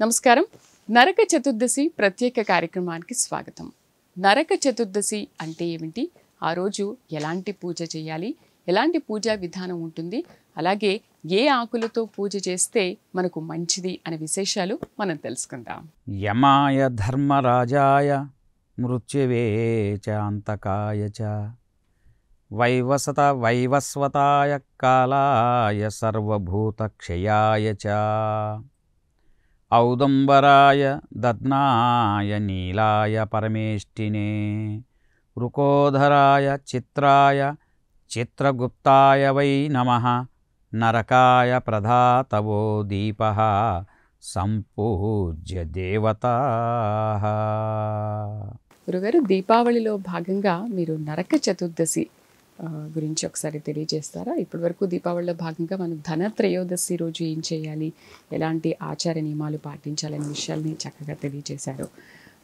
నమస్కారం. నరక చతుర్దశి ప్రత్యేక కార్యక్రమానికి స్వాగతం. నరక చతుర్దశి అంటే ఏమిటి, ఆ రోజు ఎలాంటి పూజ చేయాలి, ఎలాంటి పూజా విధానం ఉంటుంది, అలాగే ఏ ఆకులతో పూజ చేస్తే మనకు మంచిది అనే విశేషాలు మనం తెలుసుకుందాం. యమాయ ధర్మరాజాయ మృత్యువే చ అంతకాయ చ వైవస్వతాయ కాలాయ సర్వభూతక్షయాయ చ ఔదంబరాయ దద్నాయ నీలాయ పరమేష్టినే వృకోధరాయ చిత్రాయ చిత్రగుప్తాయ వై నమః నరకాయ ప్రధాతవో దీపః సంపూజ్య దేవతా. గురుగారు, దీపావళిలో భాగంగా మీరు నరక చతుర్దశి గురించి ఒకసారి తెలియజేస్తారా? ఇప్పటి వరకు దీపావళిలో భాగంగా మనం ధనత్రయోదశి రోజు ఏం చేయాలి, ఎలాంటి ఆచార నియమాలు పాటించాలనే విషయాల్ని చక్కగా తెలియజేశారు.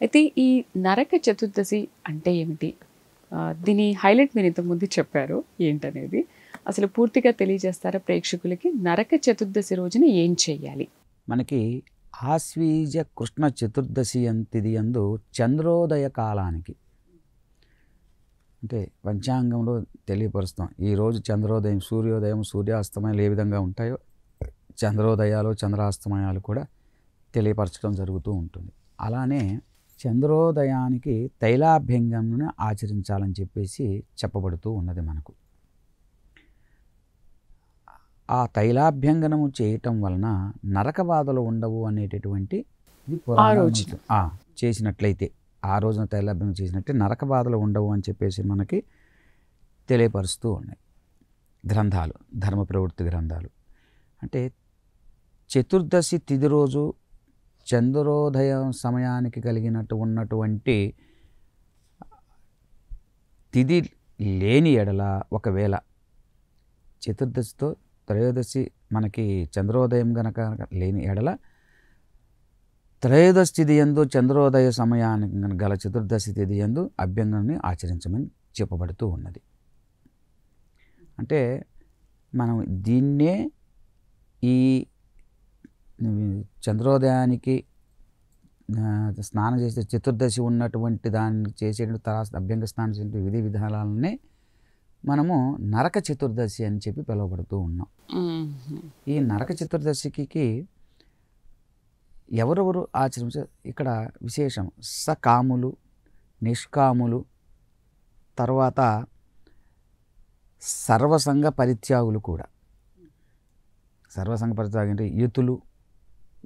అయితే ఈ నరక చతుర్దశి అంటే ఏమిటి, దీని హైలైట్ మీరు ఇంతకుముందు చెప్పారు ఏంటనేది, అసలు పూర్తిగా తెలియజేస్తారా ప్రేక్షకులకి? నరక చతుర్దశి రోజున ఏం చేయాలి? మనకి ఆశ్వీజ కృష్ణ చతుర్దశి అంతిది యందు చంద్రోదయ కాలానికి, అంటే పంచాంగంలో తెలియపరుస్తాం. ఈరోజు చంద్రోదయం, సూర్యోదయం, సూర్యాస్తమయాలు ఏ విధంగా ఉంటాయో చంద్రోదయాలు చంద్రాస్తమయాలు కూడా తెలియపరచడం జరుగుతూ ఉంటుంది. అలానే చంద్రోదయానికి తైలాభ్యంగమును ఆచరించాలని చెప్పేసి చెప్పబడుతూ ఉన్నది మనకు. ఆ తైలాభ్యంగనము చేయటం వలన నరక బాధలు ఉండవు అనేటటువంటి చేసినట్లయితే, ఆ రోజున తైలాభ్యంగం చేసినట్టే నరక బాధలు ఉండవు అని చెప్పేసి మనకి తెలియపరుస్తూ ఉన్నాయి గ్రంథాలు, ధర్మ ప్రవృత్తి గ్రంథాలు. అంటే చతుర్దశి తిథి రోజు చంద్రోదయం సమయానికి ఉన్నటువంటి తిథి లేని ఎడల, ఒకవేళ చతుర్దశితో త్రయోదశి మనకి చంద్రోదయం గనక లేని ఎడల, త్రయోదశి తిథి యందు చంద్రోదయ సమయానికి గల చతుర్దశి తిథి యందు అభ్యంగనాన్ని ఆచరించమని చెప్పబడుతూ ఉన్నది. అంటే మనం దీన్నే ఈ చంద్రోదయానికి స్నానం చేసే చతుర్దశి ఉన్నటువంటి దాన్ని చేసేటువంటి తర్వాత అభ్యంగ స్నానం చేసే విధి విధానాలనే మనము నరక చతుర్దశి అని చెప్పి పిలువబడుతూ ఉన్నాం. ఈ నరక చతుర్దశికి ఎవరెవరు ఆచరించారు ఇక్కడ విశేషం, సకాములు, నిష్కాములు, తర్వాత సర్వసంగ పరిత్యాగులు కూడా. సర్వసంగ పరిత్యాగం అంటే యుతులు,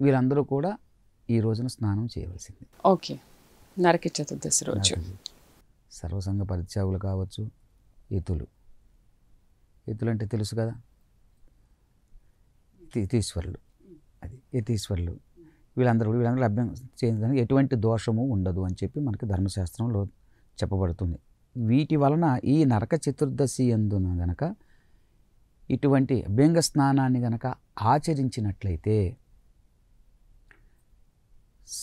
వీరందరూ కూడా ఈ రోజున స్నానం చేయవలసింది. ఓకే, నరక చతుర్దశి రోజు సర్వసంగ పరిత్యాగులు కావచ్చు, యతులు అంటే తెలుసు కదా, యతీశ్వరులు, అది యతీశ్వరులు, వీళ్ళందరూ అభ్యంగం చేయడానికి ఎటువంటి దోషము ఉండదు అని చెప్పి మనకి ధర్మశాస్త్రంలో చెప్పబడుతుంది. వీటి వలన ఈ నరక చతుర్దశి యందున గనక ఇటువంటి అభ్యంగ స్నానాన్ని గనక ఆచరించినట్లయితే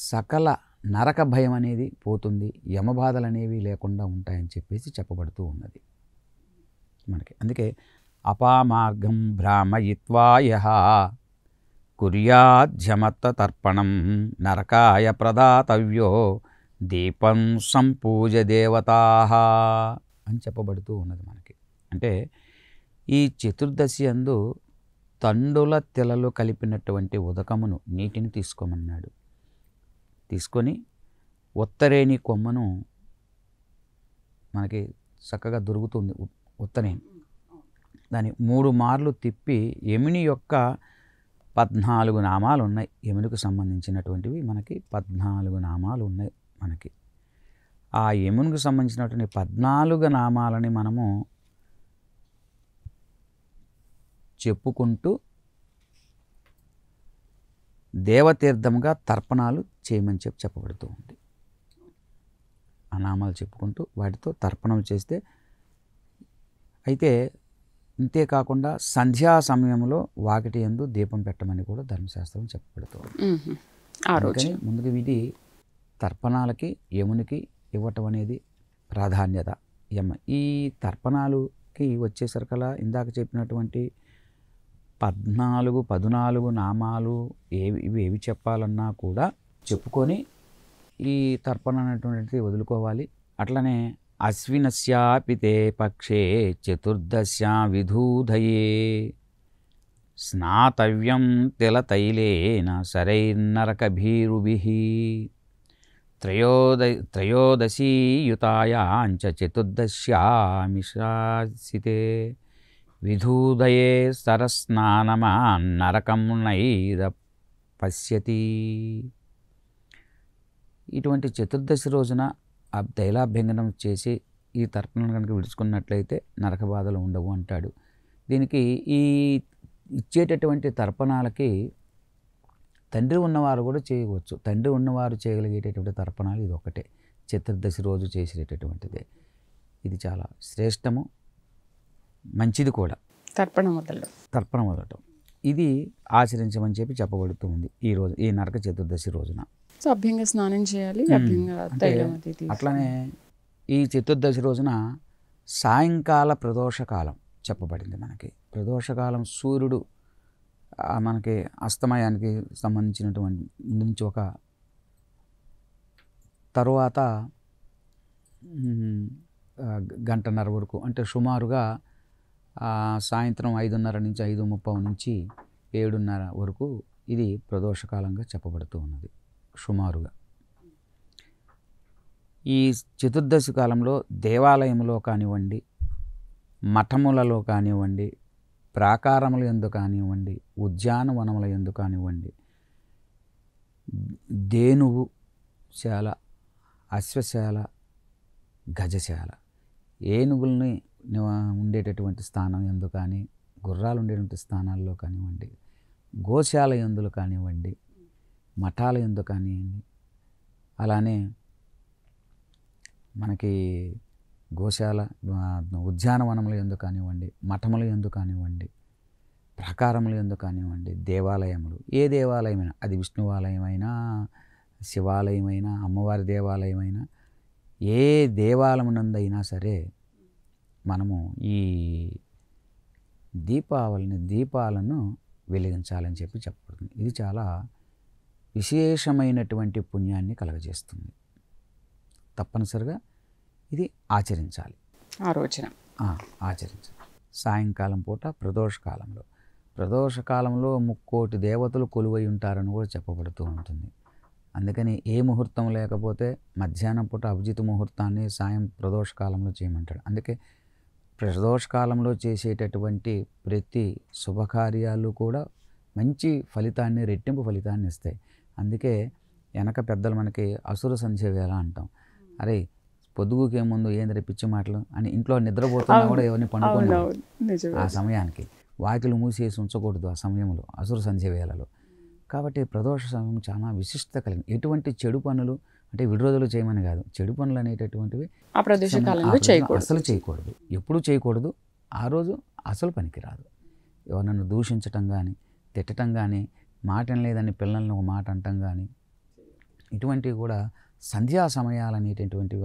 సకల నరక భయం అనేది పోతుంది, యమబాధలు అనేవి లేకుండా ఉంటాయని చెప్పేసి చెప్పబడుతూ ఉన్నది మనకి. అందుకే అపామార్గం భ్రామయిత్వాయః కుర్యాజ్జమత్త తర్పణం నరకాయ ప్రదాతవ్యో దీపం సంపూజ దేవతాః అని చెప్పబడుతూ ఉన్నది మనకి. అంటే ఈ చతుర్దశి యందు తండుల తెలలు కలిపినటువంటి ఉదకమును, నీటిని తీసుకోమన్నాడు. తీసుకొని ఉత్తరేణి కొమ్మను, మనకి చక్కగా దొరుకుతుంది ఉత్తరేణి, దాన్ని 3 మార్లు తిప్పి యముని యొక్క 14 నామాలు ఉన్నాయి. యమునికి సంబంధించినటువంటివి మనకి 14 నామాలు ఉన్నాయి మనకి. ఆ యమునికి సంబంధించినటువంటి 14 నామాలని మనము చెప్పుకుంటూ దేవతీర్థంగా తర్పణాలు చేయమని చెప్పబడుతూ ఉంది. ఆ నామాలు చెప్పుకుంటూ వాటితో తర్పణం చేస్తే, అయితే ఇంతేకాకుండా సంధ్యా సమయంలో వాకిటి యందు దీపం పెట్టమని కూడా ధర్మశాస్త్రం చెప్పబడుతుంది. ముందుగా వీటి తర్పణాలకి యమునికి ఇవ్వటం అనేది ప్రాధాన్యత. ఈ తర్పణాలుకి వచ్చేసరికలా ఇందాక చెప్పినటువంటి 14 నామాలు ఏవి చెప్పాలన్నా కూడా చెప్పుకొని ఈ తర్పణ అనేటువంటిది వదులుకోవాలి. అట్లనే అశ్వినస్యాపితే పక్షే చతుర్దశ్యాం విధూధయే స్నాతవ్యం తిలతైలేన శరైర్నరకభీరుభిః త్రయోదశీయుతాయాంచ చతుర్దశ్యామిషాసితే విధూదయే సరస్నానమాన్నరకం నైద పశ్యతి. ఇటువంటి చతుర్దశి రోజున ఆ తైలాభ్యంగనం చేసి ఈ తర్పణను కనుక విడుచుకున్నట్లయితే నరక బాధలు ఉండవు అంటాడు. దీనికి ఈ ఇచ్చేటటువంటి తర్పణాలకి తండ్రి ఉన్నవారు కూడా చేయవచ్చు. తండ్రి ఉన్నవారు చేయగలిగేటటువంటి తర్పణాలు ఇది ఒకటే, చతుర్దశి రోజు చేసేటటువంటిదే. ఇది చాలా శ్రేష్టము, మంచిది కూడా. తర్పణ మొదలటం ఇది ఆచరించమని చెప్పబడుతూ ఉంది ఈరోజు ఈ నరక చతుర్దశి రోజున. సో అభ్యంగ స్నానం చేయాలి, అట్లనే ఈ చతుర్దశి రోజున సాయంకాల ప్రదోషకాలం చెప్పబడింది మనకి. ప్రదోషకాలం సూర్యుడు మనకి అస్తమయానికి సంబంధించినటువంటి నుంచి ఒక తరువాత గంటన్నర వరకు, అంటే సుమారుగా సాయంత్రం 5:30 నుంచి 5:30 నుంచి 7:30 వరకు ఇది ప్రదోషకాలంగా చెప్పబడుతూ ఉన్నది సుమారుగా. ఈ చతుర్దశి కాలంలో దేవాలయంలో కానివ్వండి, మఠములలో కానివ్వండి, ప్రాకారముల యందు కానివ్వండి, ఉద్యానవనముల యందు కానివ్వండి, ధేనువు శాల, అశ్వశాల, గజశాల, ఏనుగుల్ని ఉండేటటువంటి స్థానం యందు కానీ, గుర్రాలు ఉండేటువంటి స్థానాల్లో కానివ్వండి, గోశాల యందులు కానివ్వండి, మఠాల యందు కానివ్వండి, అలానే మనకి గోశాల, ఉద్యానవనముల యందు కానివ్వండి, మఠముల యందు కానివ్వండి, ప్రాకారముల యందు కానివ్వండి, దేవాలయములు, ఏ దేవాలయమైనా, అది విష్ణువాలయమైనా, శివాలయమైనా, అమ్మవారి దేవాలయమైనా, ఏ దేవాలయమునందైనా సరే మనము ఈ దీపాలను వెలిగించాలని చెప్పబడుతుంది. ఇది చాలా విశేషమైనటువంటి పుణ్యాన్ని కలగజేస్తుంది. తప్పనిసరిగా ఇది ఆచరించాలి. ఆ రోజున ఆచరించాలి. సాయంకాలం పూట ప్రదోషకాలంలో 3,000,000 దేవతలు కొలువై ఉంటారని కూడా చెప్పబడుతూ ఉంటుంది. అందుకని ఏ ముహూర్తం లేకపోతే మధ్యాహ్నం పూట అభిజిత్ ముహూర్తాన్ని సాయం ప్రదోషకాలంలో చేయమంటాడు. అందుకే ప్రదోషకాలంలో చేసేటటువంటి ప్రతి శుభకార్యాలు కూడా మంచి ఫలితాన్ని, రెట్టింపు ఫలితాన్ని ఇస్తాయి. అందుకే వెనక పెద్దలు మనకి అసుర సంధ్య వేళ అంటాం. అరే పొద్దుగుకే ముందు ఏంద్ర పిచ్చి మాటలు అని ఇంట్లో నిద్రపోతున్నా కూడా ఎవరిని పండుకొని ఆ సమయానికి వాకిలు మూసేసి ఉంచకూడదు. ఆ సమయంలో అసుర సంధ్య వేళలో. కాబట్టి ప్రదోష సమయం చాలా విశిష్టత కలిగింది. ఎటువంటి చెడు పనులు, అంటే విడి రోజులు చేయమని కాదు, చెడు పనులు అనేటటువంటివి ఆ ప్రదోషకాలంలో అసలు చేయకూడదు, ఎప్పుడు చేయకూడదు. ఆ రోజు అసలు పనికిరాదు. ఎవరినన్ను దూషించటం కానీ, తిట్టడం కానీ, మాట లేదని పిల్లల్ని ఒక మాట అంటం కానీ, ఇటువంటివి కూడా సంధ్యా సమయాలు అనేటటువంటి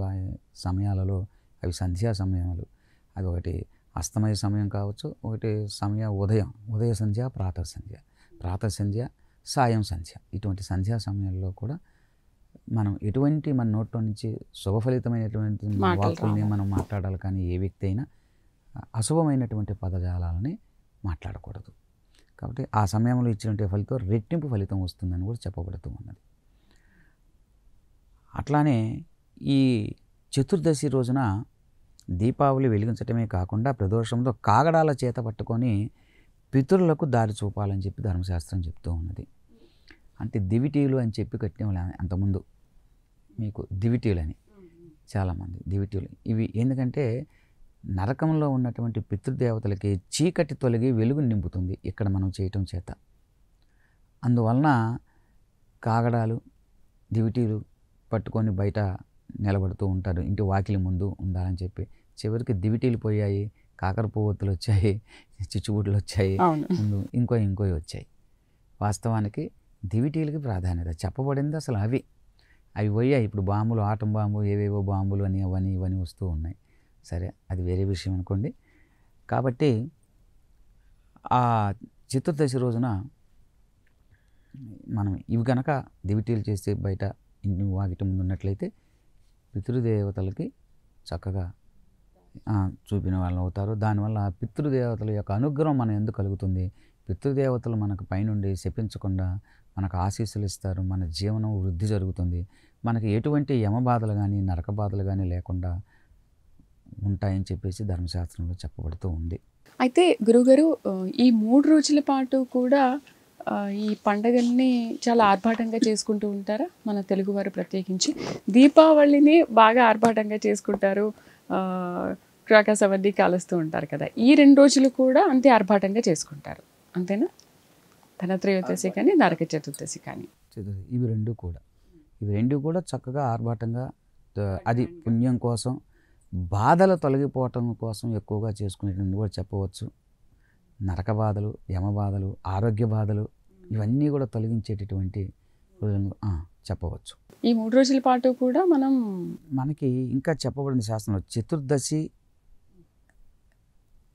సమయాలలో, అవి సంధ్యా సమయాలు. అది ఒకటి అస్తమయ సమయం కావచ్చు, ఒకటి ఉదయ సంధ్య, ప్రాతః సంధ్య, సాయం సంధ్య. ఇటువంటి సంధ్యా సమయాల్లో కూడా మనం ఎటువంటి మన నోట్లో నుంచి శుభఫలితమైనటువంటి వాక్కుల్ని మనం మాట్లాడాలి. కానీ ఏ వ్యక్తి అయినా అశుభమైనటువంటి పదజాలాలని మాట్లాడకూడదు. కాబట్టి ఆ సమయంలో ఇచ్చినటువంటి ఫలితం రెట్టింపు ఫలితం వస్తుందని కూడా చెప్పబడుతూ ఉన్నది. అట్లానే ఈ చతుర్దశి రోజున దీపావళి వెలిగించటమే కాకుండా ప్రదోషంలో కాగడాల చేత పట్టుకొని పితరులకు దారి చూపాలని చెప్పి ధర్మశాస్త్రం చెప్తూ ఉన్నది. అంటే దివిటీలు అని చెప్పి కట్టిన అంతకుముందు మీకు దివిటీలని, చాలామంది దివిటీలు. ఇవి ఎందుకంటే నరకంలో ఉన్నటువంటి పితృదేవతలకి చీకటి తొలగి వెలుగు నింపుతుంది ఇక్కడ మనం చేయటం చేత. అందువలన కాగడాలు, దివిటీలు పట్టుకొని బయట నిలబడుతూ ఉంటారు. ఇంటి వాకిలి ముందు ఉండాలని చెప్పి. చివరికి దివిటీలు పోయాయి, కాకర పువ్వొత్తులు వచ్చాయి, చిచ్చుబుడ్లు వచ్చాయి, ముందు ఇంకో వచ్చాయి. వాస్తవానికి దివిటీలకి ప్రాధాన్యత చెప్పబడింది. అసలు అవి పోయాయి. ఇప్పుడు బాంబులు, ఆటం బాంబు, ఏవేవో బాంబులు అని ఇవన్నీ వస్తూ ఉన్నాయి. సరే, అది వేరే విషయం అనుకోండి. కాబట్టి ఆ చతుర్దశి రోజున మనం ఇవి కనుక దివిటీలు చేసి బయట ఇంటి వాకిట ముందు ఉన్నట్లయితే పితృదేవతలకి చక్కగా చూపిన వాళ్ళు అవుతారు. దానివల్ల పితృదేవతల యొక్క అనుగ్రహం మనం ఎందుకు కలుగుతుంది? పితృదేవతలు మనకు పైనుండి శపించకుండా మనకు ఆశీస్సులు ఇస్తారు. మన జీవనం వృద్ధి జరుగుతుంది. మనకి ఎటువంటి యమబాధలు కానీ నరక బాధలు కానీ లేకుండా ఉంటాయని చెప్పేసి ధర్మశాస్త్రంలో చెప్పబడుతూ ఉంది. అయితే గురుగారు, ఈ 3 రోజుల పాటు కూడా ఈ పండగల్ని చాలా ఆర్భాటంగా చేసుకుంటూ ఉంటారా? మన తెలుగువారు ప్రత్యేకించి దీపావళిని బాగా ఆర్భాటంగా చేసుకుంటారు, క్రాకర్స్ అవన్నీ కాలుస్తూ ఉంటారు కదా. ఈ 2 రోజులు కూడా అంతే ఆర్భాటంగా చేసుకుంటారు, అంతేనా? ధనత్రయోదశి కానీ నరక చతుర్దశి కానీ ఇవి రెండు కూడా చక్కగా ఆర్భాటంగా, అది పుణ్యం కోసం, బాధలు తొలగిపోవటం కోసం ఎక్కువగా చేసుకునేటువంటి కూడా చెప్పవచ్చు. నరక బాధలు, యమ బాధలు, ఆరోగ్య బాధలు ఇవన్నీ కూడా తొలగించేటటువంటి చెప్పవచ్చు. ఈ 3 రోజుల పాటు కూడా మనకి ఇంకా చెప్పబడిన శాస్త్రంలో చతుర్దశి,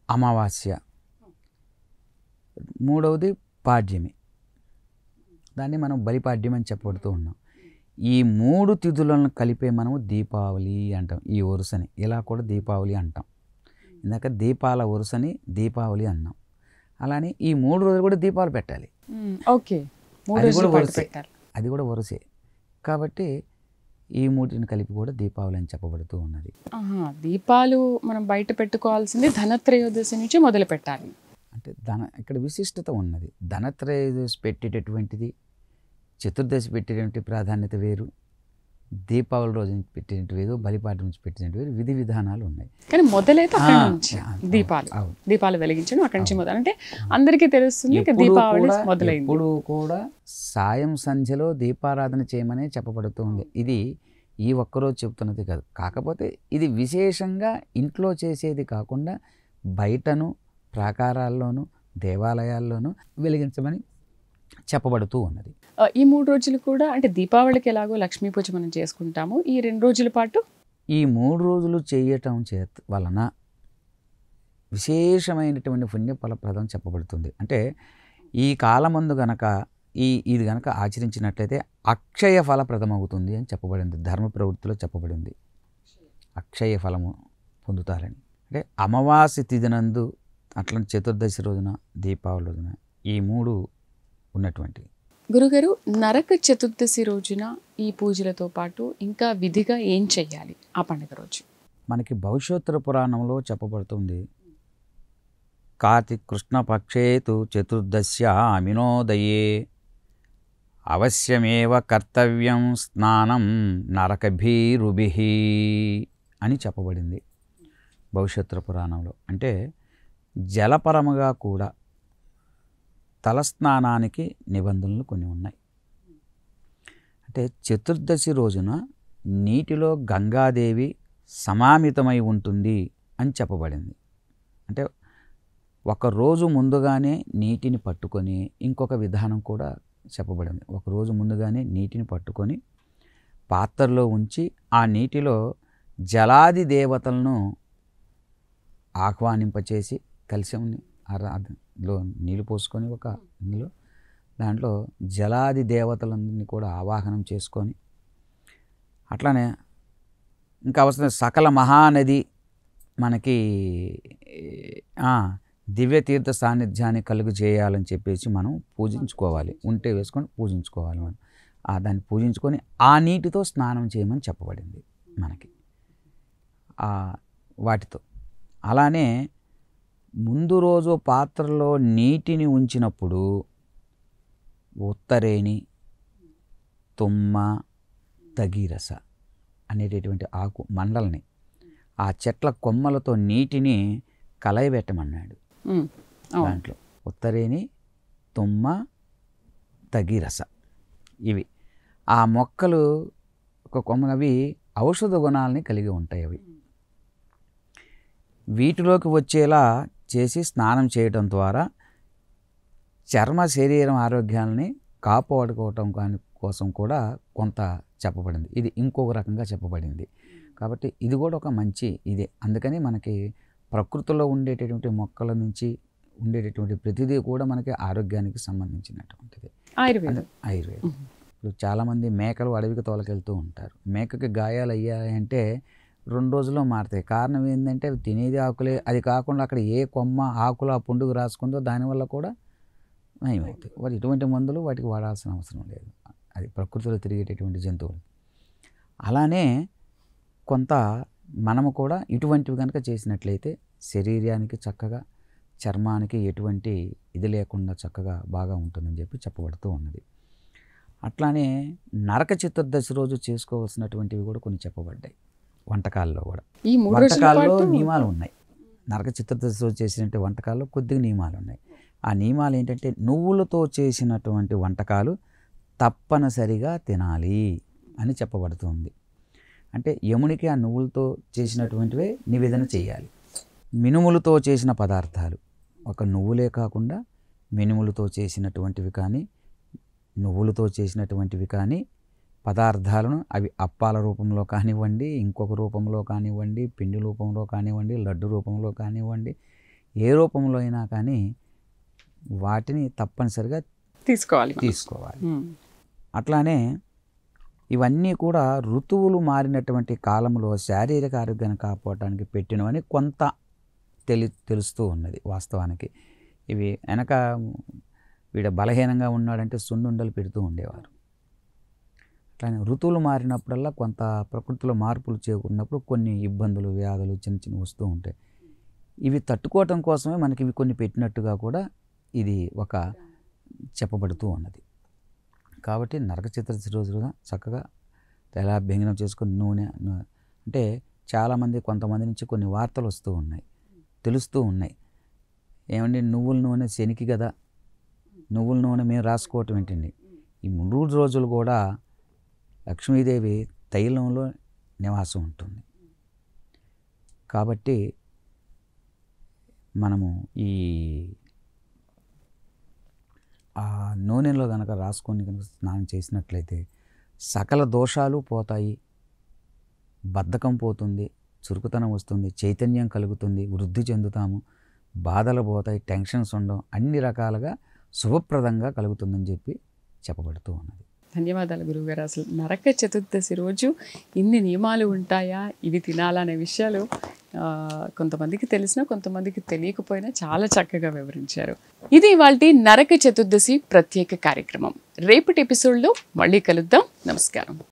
అమావాస్య, మూడవది పాడ్యమి, దాన్ని మనం బలిపాడ్యం అని చెప్పబడుతూ ఉన్నాం. ఈ 3 తిథులను కలిపే మనము దీపావళి అంటాం. ఈ వరుసని ఇలా కూడా దీపావళి అంటాం. ఇందాక దీపాల వరుసని దీపావళి అన్నాం. అలానే ఈ 3 రోజులు కూడా దీపాలు పెట్టాలి. ఓకే, అది కూడా వరుసే. కాబట్టి ఈ 3ని కలిపి కూడా దీపావళి అని చెప్పబడుతూ ఉన్నది. దీపాలు మనం బయట పెట్టుకోవాల్సింది ధనత్రయోదశి నుంచి మొదలు పెట్టాలి. అంటే ఇక్కడ విశిష్టత ఉన్నది. ధనత్రయోదశి పెట్టేటటువంటిది, చతుర్దశి పెట్టేటువంటి ప్రాధాన్యత వేరు, దీపావళి రోజు నుంచి పెట్టినట్టు వేరు, బలిపాటి నుంచి పెట్టినట్టు వేరు, విధి విధానాలు ఉన్నాయి. కానీ మొదలైతే అక్కడి నుంచి దీపాలు వెలిగించడం అక్కడి నుంచి మొదలు. అంటే అందరికీ తెలుస్తుంది దీపావళి మొదలైంది. ఇప్పుడు కూడా సాయం సంధ్యలో దీపారాధన చేయమనే చెప్పబడుతూ ఉంది. ఇది ఈ ఒక్కరోజు చెప్తున్నది కాదు. కాకపోతే ఇది విశేషంగా ఇంట్లో చేసేది కాకుండా బయటను, ప్రాకారాల్లోనూ, దేవాలయాల్లోనూ వెలిగించమని చెప్పబడుతూ ఉన్నది. ఈ 3 రోజులు కూడా, అంటే దీపావళికి ఎలాగో లక్ష్మీ పూజ మనం చేసుకుంటాము, ఈ 2 రోజుల పాటు ఈ 3 రోజులు చేయటం వలన విశేషమైనటువంటి పుణ్యఫలప్రదం చెప్పబడుతుంది. అంటే ఈ కాలమందు గనక ఇది గనక ఆచరించినట్లయితే అక్షయ ఫలప్రదం అవుతుంది అని చెప్పబడింది. ధర్మ ప్రవృత్తిలో చెప్పబడింది, అక్షయ ఫలము పొందుతారని. అంటే అమావాస్య తిథినందు, అట్లా చతుర్దశి రోజున, దీపావళి రోజున, ఈ 3 ఉన్నటువంటి. గురుగారు, నరక చతుర్దశి రోజున ఈ పూజలతో పాటు ఇంకా విధిగా ఏం చెయ్యాలి ఆ పండుగ రోజు? మనకి భవిష్యోత్తర పురాణంలో చెప్పబడుతుంది. కార్తీక కృష్ణపక్షేతు చతుర్దశ్యామినోదయే అవశ్యమేవ కర్తవ్యం స్నానం నరకభీరుభిః అని చెప్పబడింది భవిష్యోత్తర పురాణంలో. అంటే జలపరముగా కూడా తలస్నానానికి నిబంధనలు కొన్ని ఉన్నాయి. అంటే చతుర్దశి రోజున నీటిలో గంగాదేవి సమామితమై ఉంటుంది అని చెప్పబడింది. అంటే ఒకరోజు ముందుగానే నీటిని పట్టుకొని, ఇంకొక విధానం కూడా చెప్పబడింది. ఒకరోజు ముందుగానే నీటిని పట్టుకొని పాత్రలో ఉంచి ఆ నీటిలో జలాది దేవతలను ఆహ్వానింపచేసి, కలశంని లో నీళ్ళు పోసుకొని ఒక ఇందులో దాంట్లో జలాది దేవతలందరినీ కూడా ఆవాహనం చేసుకొని, అట్లానే ఇంకా అవసరం సకల మహానది మనకి దివ్యతీర్థ సాన్నిధ్యాన్ని కలుగు చేయాలని చెప్పేసి మనం పూజించుకోవాలి. ఉంటే వేసుకొని పూజించుకోవాలి. మనం దాన్ని పూజించుకొని ఆ నీటితో స్నానం చేయమని చెప్పబడింది మనకి వాటితో. అలానే ముందు రోజు పాత్రలో నీటిని ఉంచినప్పుడు ఉత్తరేణి, తుమ్మ, తగిరస అనేటటువంటి ఆకు మండల్ని, ఆ చెట్ల కొమ్మలతో నీటిని కలయబెట్టమన్నాడు. దాంట్లో ఉత్తరేణి, తుమ్మ, తగిరస ఇవి ఆ మొక్కలు ఒక కొమ్మలు, అవి ఔషధ గుణాలని కలిగి ఉంటాయి. అవి వీటిలోకి వచ్చేలా చేసి స్నానం చేయడం ద్వారా చర్మ శరీరం ఆరోగ్యాలని కాపాడుకోవటం కోసం కూడా కొంత చెప్పబడింది. ఇది ఇంకొక రకంగా చెప్పబడింది. కాబట్టి ఇది కూడా ఒక మంచి ఇదే. అందుకని మనకి ప్రకృతిలో ఉండేటటువంటి మొక్కల నుంచి ఉండేటటువంటి ప్రతిదీ కూడా మనకి ఆరోగ్యానికి సంబంధించినటువంటిది. ఆయుర్వేదం. ఆయుర్వేదం. ఇప్పుడు చాలామంది మేకలు అడవికి తోలకెళ్తూ ఉంటారు. మేకకి గాయాలు అయ్యాయి అంటే 2 రోజుల్లో మారుతాయి. కారణం ఏంటంటే అవి తినేది ఆకులే. అది కాకుండా అక్కడ ఏ కొమ్మ ఆకులు ఆ పుండుకు రాసుకుందో దానివల్ల కూడా నయమవుతాయి. వాటి ఎటువంటి మందులు వాటికి వాడాల్సిన అవసరం లేదు. అది ప్రకృతిలో తిరిగేటటువంటి జంతువులు. అలానే కొంత మనము కూడా ఇటువంటివి కనుక చేసినట్లయితే శరీరానికి చక్కగా, చర్మానికి ఎటువంటి ఇది లేకుండా చక్కగా బాగా ఉంటుందని చెప్పి చెప్పబడుతూ ఉన్నది. అట్లానే నరక చతుర్దశి రోజు చేసుకోవాల్సినటువంటివి కూడా కొన్ని చెప్పబడ్డాయి వంటకాల్లో కూడా. ఈ 3 రోజుల వంటకాల్లో పాటు నియమాలు ఉన్నాయి. నరక చతుర్దశి రోజు చేసినట్టు వంటకాల్లో కొద్దిగా నియమాలు ఉన్నాయి. ఆ నియమాలు ఏంటంటే నువ్వులతో చేసినటువంటి వంటకాలు తప్పనిసరిగా తినాలి అని చెప్పబడుతుంది. అంటే యమునికి ఆ నువ్వులతో చేసినటువంటివే నివేదన చేయాలి. మినుములతో చేసిన పదార్థాలు, ఒక నువ్వులే కాకుండా మినుములతో చేసినటువంటివి కానీ, నువ్వులతో చేసినటువంటివి కానీ పదార్థాలను అవి అప్పాల రూపంలో కానివ్వండి, ఇంకొక రూపంలో కానివ్వండి, పిండి రూపంలో కానివ్వండి, లడ్డు రూపంలో కానివ్వండి, ఏ రూపంలో అయినా కానీ వాటిని తప్పనిసరిగా తీసుకోవాలి. అట్లానే ఇవన్నీ కూడా ఋతువులు మారినటువంటి కాలంలో శారీరక ఆరోగ్యాన్ని కాపాడటానికి పెట్టినవని కొంత తెలుస్తూ ఉన్నది వాస్తవానికి. ఇవి వెనక వీడ బలహీనంగా ఉన్నాడంటే సున్నుండలు పెడుతూ ఉండేవారు. అట్లానే ఋతువులు మారినప్పుడల్లా కొంత ప్రకృతిలో మార్పులు చేకూరినప్పుడు కొన్ని ఇబ్బందులు, వ్యాధులు చిన్న చిన్నవి వస్తూ ఉంటాయి. ఇవి తట్టుకోవటం కోసమే మనకి ఇవి కొన్ని పెట్టినట్టుగా కూడా ఇది ఒక చెప్పబడుతూ ఉన్నది. కాబట్టి నరక చతుర్దశి రోజున చక్కగా తెల్లాభ్యంగనం చేసుకుని నూనె అంటే చాలామంది కొంతమంది నుంచి కొన్ని వార్తలు వస్తూ ఉన్నాయి, తెలుస్తూ ఉన్నాయి. ఏమండి నువ్వుల నూనె శనికి కదా, నువ్వుల నూనె మేము రాసుకోవటం ఏంటండి? ఈ 3 రోజులు కూడా లక్ష్మీదేవి తైలంలో నివాసం ఉంటుంది. కాబట్టి మనము ఈ ఆ నూనెలో కనుక రాసుకొని కనుక స్నానం చేసినట్లయితే సకల దోషాలు పోతాయి, బద్ధకం పోతుంది, చురుకుతనం వస్తుంది, చైతన్యం కలుగుతుంది, వృద్ధి చెందుతాము, బాధలు పోతాయి, టెన్షన్స్ ఉండవు, అన్ని రకాలుగా శుభప్రదంగా కలుగుతుందని చెప్పి చెప్పబడుతూ ఉన్నది. ధన్యవాదాలు గురువుగారు. అసలు నరక చతుర్దశి రోజు ఇన్ని నియమాలు ఉంటాయా, ఇవి తినాలా అనే విషయాలు కొంతమందికి తెలిసినా కొంతమందికి తెలియకపోయినా చాలా చక్కగా వివరించారు. ఇది ఇవాల్టి నరక చతుర్దశి ప్రత్యేక కార్యక్రమం. రేపటి ఎపిసోడ్లో మళ్ళీ కలుద్దాం. నమస్కారం.